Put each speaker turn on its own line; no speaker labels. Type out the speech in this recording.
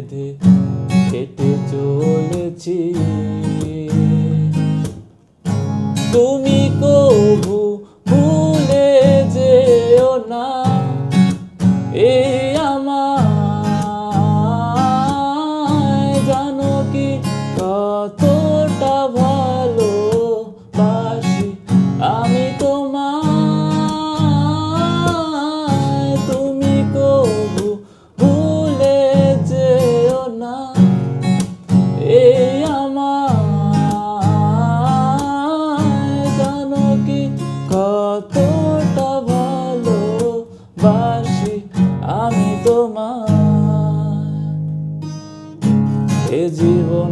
বেঁধে হেঁটে চলেছি। তুমি কবু ভুলে যেও না এই আমায়, জানো কি কতটা ভালোবাসি আমি তোমায়। তুমি কবু ভুলে যেও না এই আমায়, জানো কি কতটা ভালোবাসি আমি তোমায়। এ জীবন